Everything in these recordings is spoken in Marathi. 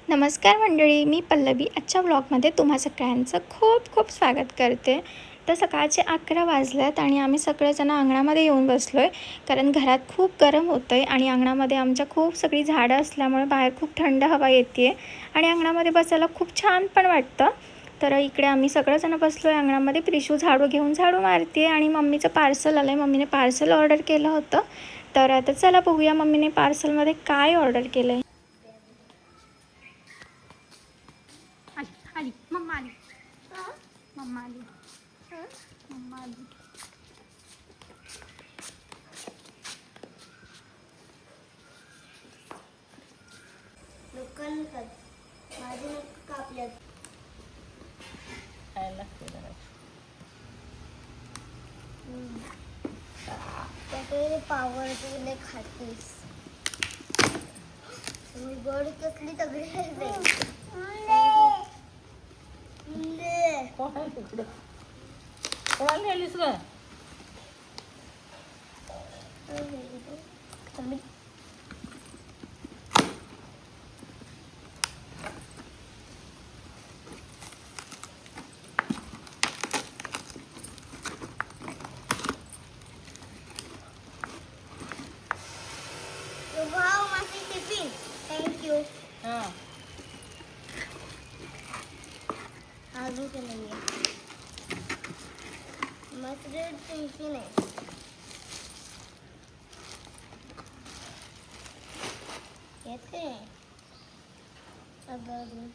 नमस्कार मंडळी, मी पल्लवी आजच्या व्लॉगमध्ये तुम्हा सगळ्यांचं खूप खूप स्वागत करते. तर सकाळचे 11 वाजल्यात आणि आम्ही सगळेजण अंगणामध्ये येऊन बसलो आहे. कारण घरात खूप गरम होतं आहे आणि अंगणामध्ये आमच्या खूप सगळी झाडं असल्यामुळे बाहेर खूप थंड हवा येते आहे आणि अंगणामध्ये बसायला खूप छान पण वाटतं. तर इकडे आम्ही सगळेजण बसलो आहे अंगणामध्ये. प्रिशू झाडू घेऊन झाडू मारते आणि मम्मीचं पार्सल आलं आहे. मम्मीने पार्सल ऑर्डर केलं होतं. तर आता चला बघूया मम्मीने पार्सलमध्ये काय ऑर्डर केलं आहे. आली मम्मा आली मम्मा आली मम्मा आली. लोकल माझे नख कापल्यात. खायला लागते जरा. त्याकडे पावर तुला खातेस मी गोड कसली सगळी कोणाला तिकडं कोणाला नेलीस ग? वाव माझी टिफिन थँक्यू. हां अजून काय नाहीये मस्त टिफिन आहे. येत काय अगं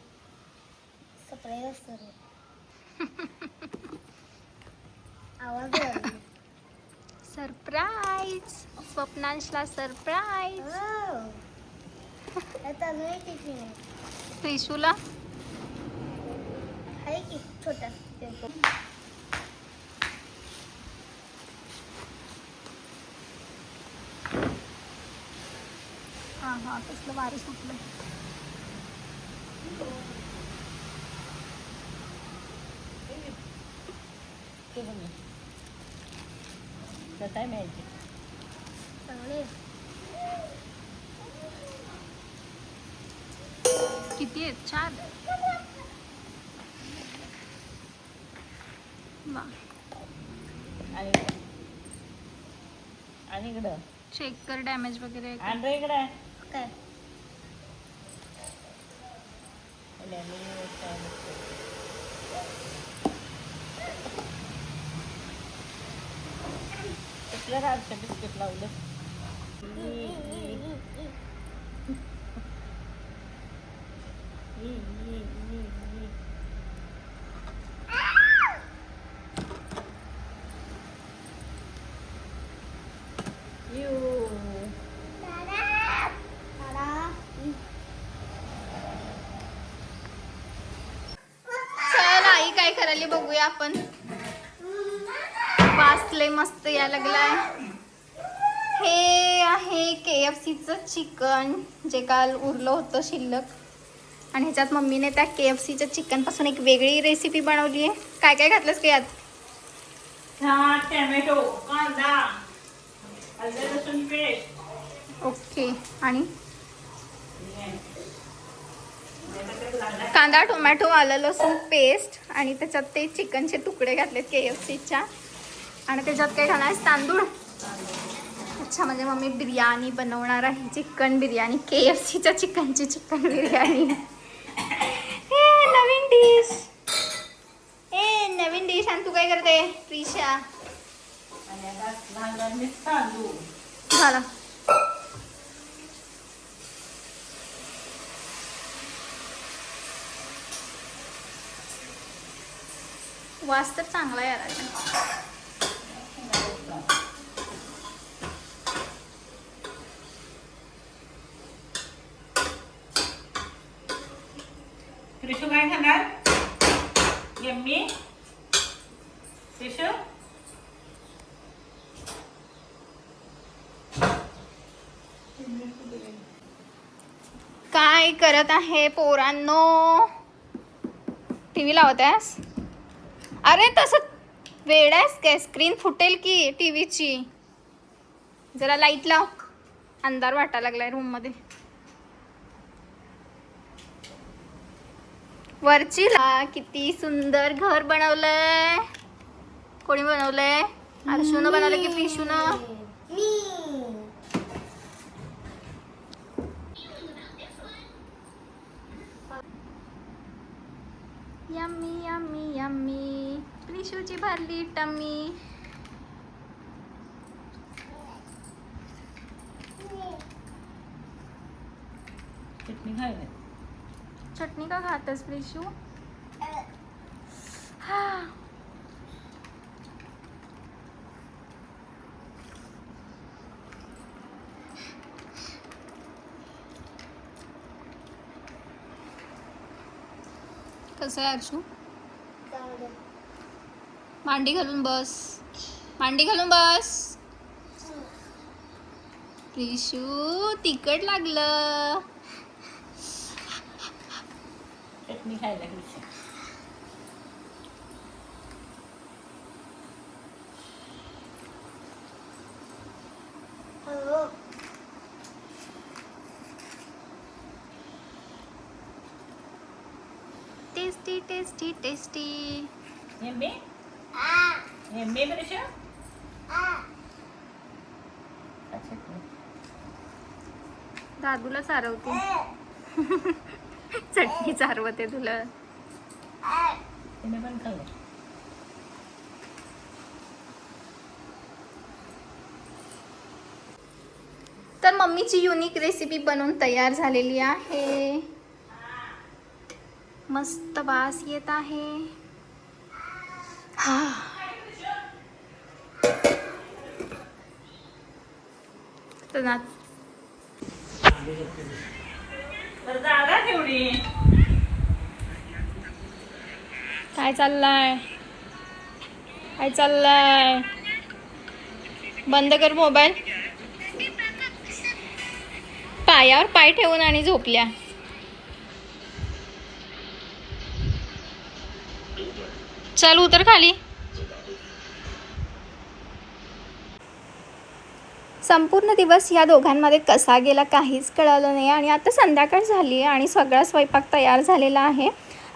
सप्राईज असतं आवाज आला. सरप्राईज, स्वप्नांशला सरप्राईज. आता अजून एक टिफिन आहे. प्रिशूला आहे की छोटा हां हां कसलं वारं सुटलं. ते बघ कसं आहे माहिती. चांगले किती आहेत? 4. वा, आणि आणि इकडं चेक कर डॅमेज वगैरे आहे का? आणि रे इकडं काय कुठलं राहतं बिस्किट लावलं. चल आई काय करायला बघूया आपण. वाचले मस्त या लागलाय. हे आहे KFCचं चिकन जे काल उरलं होतं शिल्लक आणि ह्याच्यात मम्मीने त्या KFCच्या चिकनपासून एक वेगळी रेसिपी बनवली आहे. काय काय घातलंस का यात? टॅमॅटो, कांदा, आलं लसूण पेस्ट. ओके. आणि कांदा, टोमॅटो, आलं लसूण पेस्ट आणि त्याच्यात ते चिकनचे तुकडे घातलेत KFCच्या आणि त्याच्यात काय घालणार आहेस? तांदूळ. अच्छा, म्हणजे मम्मी बिर्याणी बनवणार आहे. चिकन बिर्याणी, KFCच्या चिकनची चिकन बिर्याणी. हे नवीन डिश, ए नवीन डिश. आणि तू काय करते प्रिशा? आणि आता लहान मिक्स तांदूळ. झाला. वास तर चांगला यायला लागला. त्रिशू काय खाणार? यम्मी त्रिशू काय करत आहे पोरांनो? TV लावत आहेस? अरे तसं वेडा आहेस काय? स्क्रीन फुटेल की टीव्हीची. जरा लाईट लाव, अंधार वाटायला लागलाय रूम मध्ये. वरची किती सुंदर घर बनवलंय. कोणी बनवलंय? अर्शूनं बनवलं की पिशूनं? मी. Yummy yummy yummy. प्रिशूची भरली टम्मी. चटणी खायला. चटणी का खातस प्रिशू? हा. कसं आहे अर्शू? चांगलं. मांडी घालून बस. मांडी घालून बस. प्रिशू तिखट लागलं. चटणी खायला घ्यायची. हो. Tasty tasty tasty. Yummy yummy Prishu. चटणी. दादूला चारवते. चटणी चारवते तुला. तिने पण खाल्लं. तर मम्मीची युनिक रेसिपी बनवून तयार झालेली आहे. मस्त वास येत आहे. हा. तर ना तर जागा तेवढी. काय चाललंय? काय चाललंय? बंद कर मोबाईल. पायावर पाय ठेवून आणि झोपल्या. चल उतर खाली. संपूर्ण दिवस या दोघांमध्ये कसा गेला काहीच कळालं नाही. आणि आता संध्याकाळ झाली आहे आणि सगळा स्वयंपाक तयार झालेला आहे.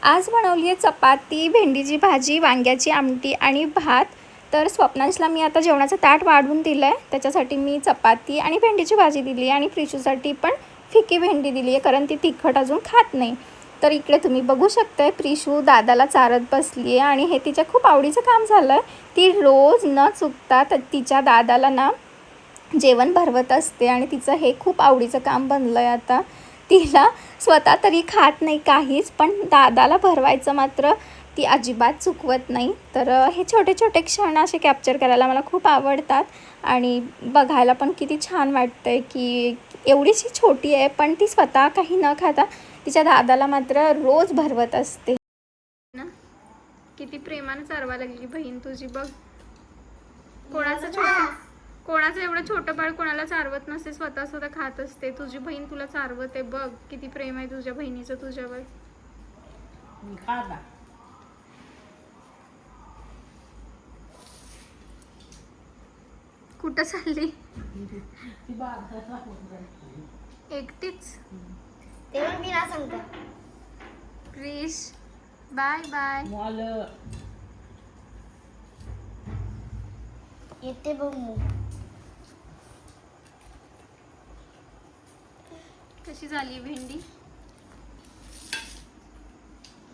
आज बनवली आहे चपाती, भेंडीची भाजी, वांग्याची आमटी आणि भात. तर स्वप्नांशला मी आता जेवणाचं ताट वाढवून दिलं आहे. त्याच्यासाठी मी चपाती आणि भेंडीची भाजी दिली आहे आणि प्रिशूसाठी पण फिकी भेंडी दिली आहे, कारण ती तिखट अजून खात नाही. तर इकडे तुम्ही बघू शकताय प्रिशू दादाला चारत बसली आहे आणि हे तिच्या खूप आवडीचं काम झालं आहे. ती रोज न चुकता तिच्या दादाला ना जेवण भरवत असते आणि तिचं हे खूप आवडीचं काम बनलं आहे. आता तिला स्वतः तरी खात नाही काहीच, पण दादाला भरवायचं मात्र ती अजिबात चुकवत नाही. तर हे छोटे छोटे क्षण असे कॅप्चर करायला मला खूप आवडतात आणि बघायला पण किती छान वाटतं आहे की एवढीशी छोटी आहे पण ती स्वतः काही न खाता तिच्या दादाला मात्र रोज भरवत असते ना. किती प्रेमानं चारवा लागली बहीण तुझी बघ. कोणाचं एवढं छोटं बाळ कोणाला चारवत नसते, स्वतः स्वतः खात असते. तुझी बहीण तुला चारवते बघ. किती प्रेम आहे तुझ्या बहिणीचं तुझ्यावर. मी खाल्ला. कुठं चालली ती बाजारात राहून जाईल. एकटीच? तेव्हा मी ना सांगतो. Krish bye bye. मॉल येते बघ मग. कशी झाली भेंडी?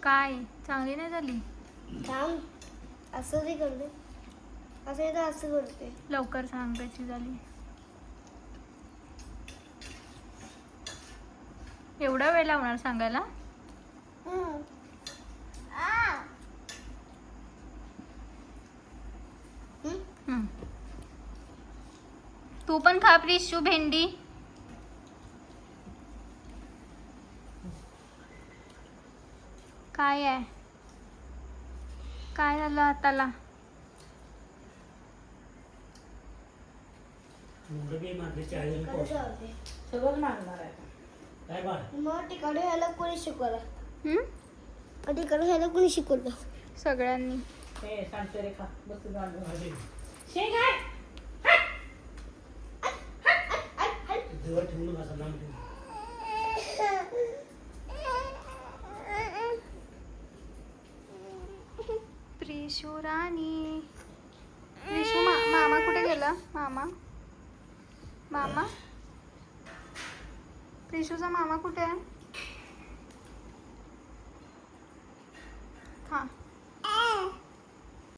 काय चांगली नाही झाली? थांब. असं नाही करते. असं येतं असं करते. लवकर सांग कशी झाली. एवढा वेळ लावणार सांगायला? तू पण खा प्रिशू भेंडी. काय आहे? काय झालं हाताला? सगळं मागणार आहे. मग तिकडे ह्याला कोणी शिकवलं? हम्म? तिकडे ह्याला कोणी शिकवलं? सगळ्यांनी. हे सांगते रे खा. बस गाडी. प्रिशू राणी. प्रिशू मामा कुठे गेला? मामा मामा प्रिशूचा मामा कुठे आहे? खा.